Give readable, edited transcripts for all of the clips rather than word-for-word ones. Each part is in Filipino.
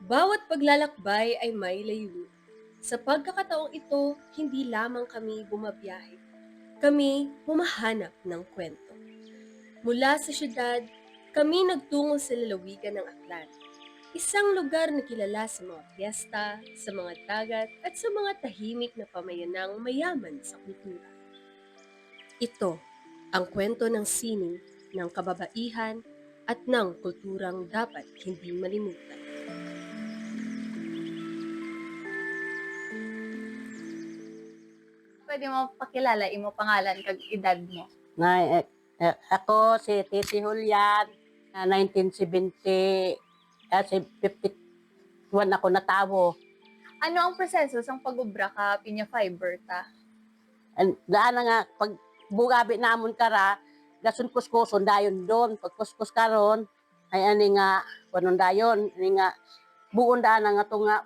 Bawat paglalakbay ay may layunin. Sa pagkakataong ito, hindi lamang kami bumabiyahe. Kami humahanap ng kwento. Mula sa syudad, kami nagtungo sa lalawigan ng Aklan. Isang lugar na kilala sa mga piyesta, sa mga dagat at sa mga tahimik na pamayanang mayaman sa kultura. Ito ang kwento ng sining, ng kababaihan at ng kulturang dapat hindi malimutan. Pwede mo pakilala imo pangalan kag edad mo. Na, ako si Titi Julian, 1970, si 51 ako natawo. Ano ang proseso sang pag-ubra ka pinya fiber ta? Daan na nga, pag bugabi namon kara, dasun kuskuson dayon doon. Pag kuskus karon ay ani nga, wanon dayon, ani nga, buon daan na nga to nga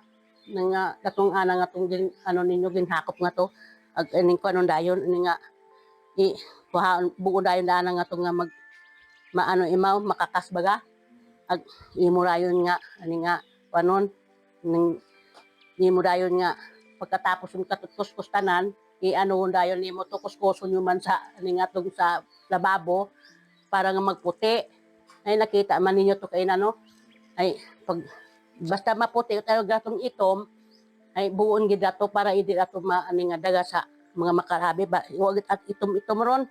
katong ana nga tong ano ninyo ginhakop nga to. Ag ani kanon dayon, ani nga, buon dayon daan na nga to nga maano imaw makakas baga ag imo rayon nga ani nga panon ning imo dayon nga pagkatapos yung katutuskus tanan ano dayon nimo to kuskuson yung man sa ani nga tong sa lababo para nga magputi ay nakita man ninyo to kay ano ay pag basta maputi tayo gatong itom ay buon gid ato para idi ato ani nga daga sa mga makarabi ba wag at itom ron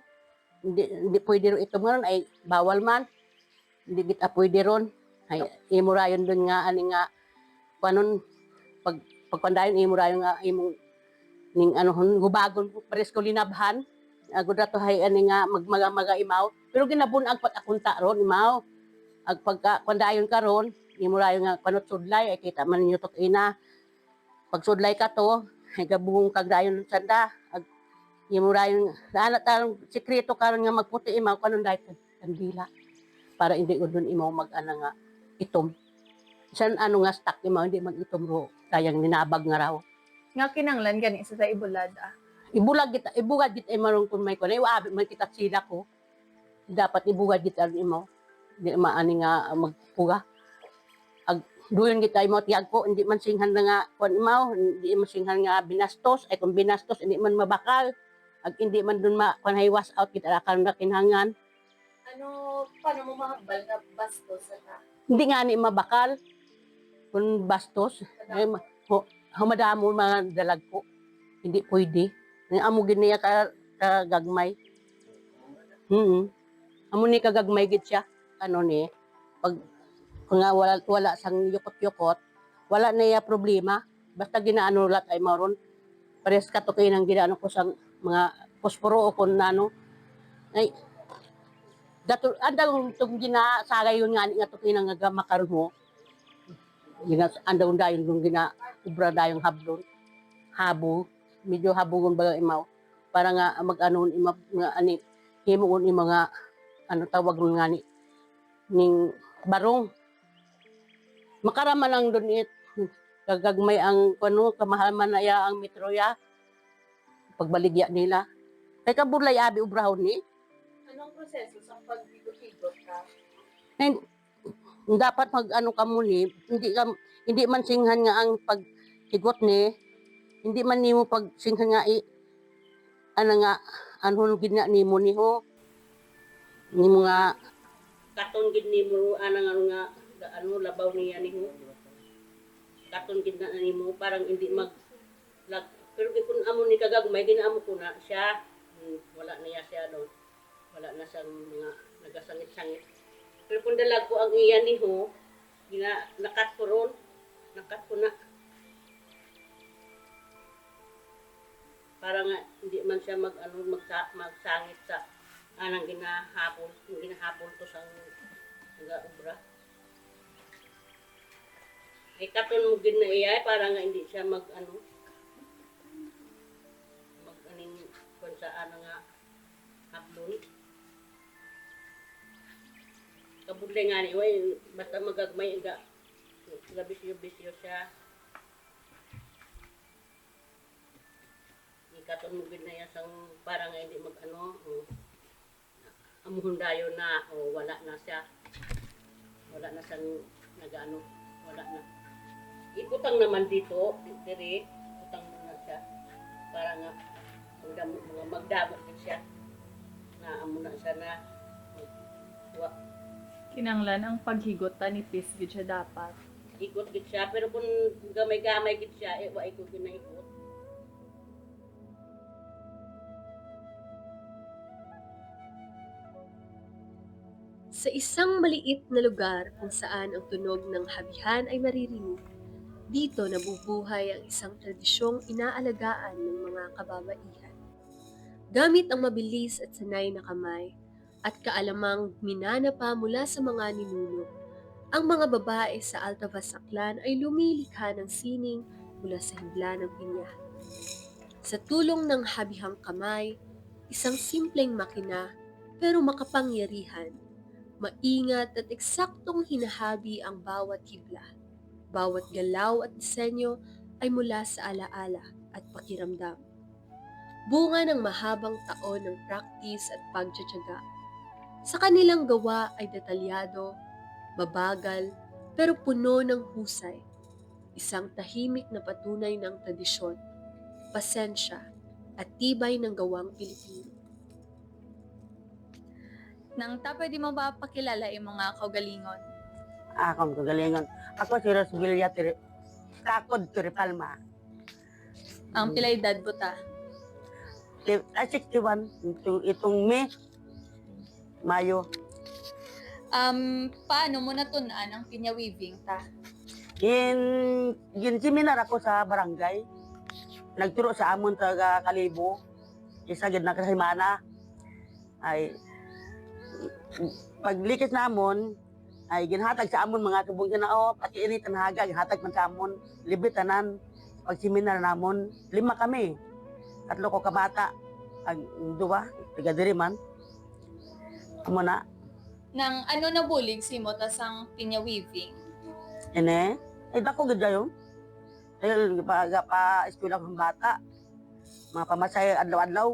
hindi pwede ron itom ron ay bawal man hindi kita pwede ron ay imo rayon dun nga ani nga panon pagpandayon imo rayon nga imong ning ano gubagon pares ko linabhan agud ato hay ani nga magmaga imaw pero ginabun-ag pat akunta ron imaw ag pagka pandayon karon imo rayon nga panot sudlay ay kita man ninyo to ina pag sudlay ka to ay gabuhong kag dayon sanda ag imo rayon ana tarong sikreto karon nga magputi imaw kanon dayon kandila para hindi ko dun imaw mag-ana nga itom. San ano nga stock imaw hindi man itom ro kayang ninabag nga raw. Nga kinanglan gani sa ibulad ah. Ibugad kita imaw kung may kunay abi man kita sila ko. Dapat ibugad kita imaw. Di maani nga magpuga. Ag duyon kita imaw tiyag ko hindi man singhan na nga kun imaw hindi man singhan nga binastos ay kung binastos hindi man mabakal. Ag hindi man dun kunay wash out kita akan na kinhangan. Ano, paano mo mahambal na bastos na? Hindi nga ni mabakal. Kung bastos, ay, hamadamo mga dalag ko. Hindi pwede. Amugin niya kagagmay. Amo ni kagagmay gid siya. Ano ni, pag kung nga wala sang yukot-yukot, wala na iya problema. Basta ginaano lat ay maron. Pares ka to kayo ng ginaano ko sang mga posporo o kung nano. Ay, dato andang tong ginasagay yun nga ni nga to kinang nga makaron mo. Andang dayon yung ubra dayong hablon. Habo, medyo habugon ba imaw para nga mag-anon ima nga ani himuon ima nga ano tawag nga ni ning barong. Makarama lang dun kagagmay ang kuno kamahal man na ya ang metroya pagbaligya nila. Kay kabulay abi ubrahon ni. Anong proseso sa pag-higot-higot ka? And dapat mag-ano ka muli, hindi man singhan nga ang paghigot ni, hindi man nimo pag singhan nga ano nga anhon gid na nimo niho. Nimo nga katon gid nimo nga ano labaw niya niho. Katon gid na nimo parang hindi pero kung amo ni kagagmay ginaamo ko na siya. Wala niya siya doon. Wala na siyang mga nagasangit-sangit. Pero kung dalag ko ang iyan ni ho, nakat ko ron. Nakat ko na. Para nga hindi man siya magsangit sa anang ginahapon. Yung ginahapon to sa ubra. Ay katon mo gid na iyay para nga hindi siya mag-aning kung sa ano nga hablon. Kabudlay nga ni, basta magagmay, bisyo siya. Ikaton mo gid na yan sang parang hindi mag-ano, amuhon dayo na, wala na siya. Wala na siyang nag-ano, wala na. Ikutang naman dito, dire, ikutang muna siya. Para nga, magdamot din siya. Na amo na siya na wa, Kinanglan ang paghigot tanipis gid siya dapat. ikot gid siya. Pero kung gamay-gamay gid siya, wa ikot gid na ikot. Sa isang maliit na lugar kung saan ang tunog ng habihan ay maririnig, dito nabubuhay ang isang tradisyong inaalagaan ng mga kababaihan. Gamit ang mabilis at sanay na kamay at kaalamang minana pa mula sa mga ninuno, ang mga babae sa Altavas Aklan ay lumilikha ng sining mula sa hibla ng pinya. Sa tulong ng habihang kamay, isang simpleng makina pero makapangyarihan, maingat at eksaktong hinahabi ang bawat hibla. Bawat galaw at disenyo ay mula sa alaala at pakiramdam. Bunga ng mahabang taon ng practice at pagtsatsaga. Sa kanilang gawa ay detalyado, mabagal, pero puno ng husay. Isang tahimik na patunay ng tradisyon, pasensya, at tibay ng gawang Pilipino. Nang pwede mo ba pakilala yung mga kaugalingon? Akong kagalingon. Ako si Rosvilla Kakod Palma. Ang pila edad mo ta? 61. Itong May, Mayo. Paano mo natunan ang pinya weaving ta? Gin seminar ako sa barangay. Nagturo sa amon taga Kalibo. Isa gid na kasimana. Ay paglikis na amon ay ginhatag sa amon mga tubong ginao pati ini tanhaga ginhatag man sa amon libit tanan pag seminar namon 5 kami. 3 ko kabata. Ang 2 tiga diri man. Amo na Nang ano nabulig si mo tas ang pinya weaving? ene ay dako gid dayon. Dahil pa eskwela kong bata. Mga pamasay adlaw-adlaw.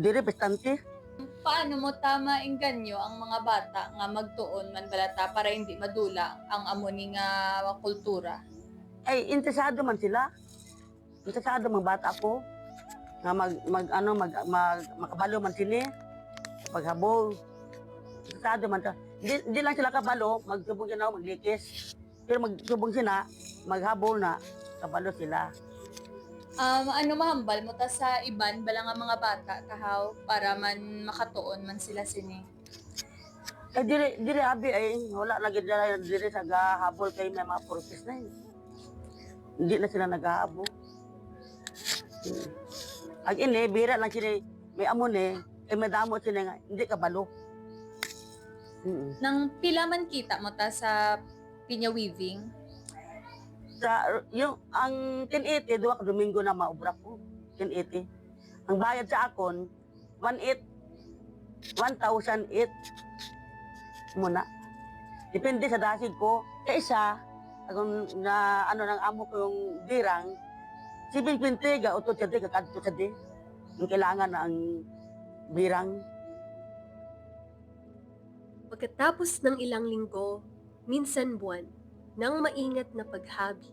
Diri bastante. Paano mo tama inganyo ang mga bata nga magtuon man balata para hindi madula ang amoni nga kultura? Ay interesado man sila. Interesado mga bata ko nga makabalo man sini paghabol. Interesado man ta. Di lang sila kabalo, magsubong sila maglikis. Pero magsubong sila, maghabol na, kabalo sila. Ano mahambal mo ta sa iban bala nga mga bata kahaw para man makatuon man sila sini? Ay diri abi ay wala lagi diri sa gahabol kay may mga purpose na yun. Hindi na sila naghahabol. Ag ini bira lang sila may amon ay madamo sila nga hindi kabalo. Nang pila man kita mo ta sa pinya weaving? Sa yung ang 1080 duwa ka Domingo na maubra ko 1080. Ang bayad sa akon 1,008 muna. Depende sa dasig ko. Isa akong na ano nang amo ko yung birang 720 ga utot sa di kadto sa di. Ang kailangan na ang birang. Pagkatapos ng ilang linggo, minsan buwan, ng maingat na paghabi,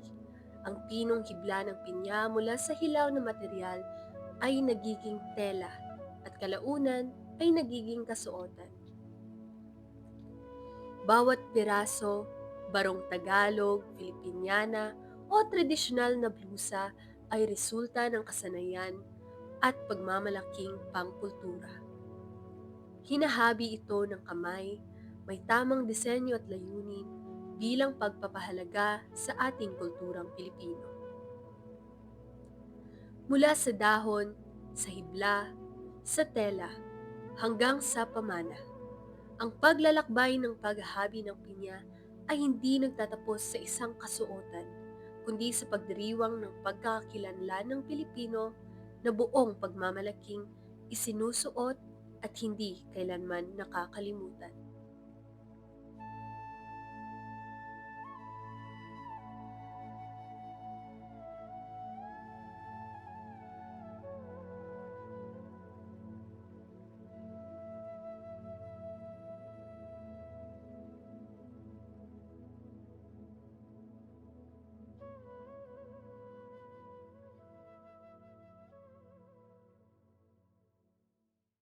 ang pinong hibla ng pinya mula sa hilaw na material ay nagiging tela at kalaunan ay nagiging kasuotan. Bawat piraso, barong Tagalog, Filipiniana o tradisyonal na blusa ay resulta ng kasanayan at pagmamalaking pangkultura. Hinahabi ito ng kamay, may tamang disenyo at layunin bilang pagpapahalaga sa ating kulturang Pilipino. Mula sa dahon, sa hibla, sa tela, hanggang sa pamana, ang paglalakbay ng paghahabi ng pinya ay hindi nagtatapos sa isang kasuotan, kundi sa pagdiriwang ng pagkakakilanlan ng Pilipino na buong pagmamalaking isinusuot at hindi kailanman nakakalimutan.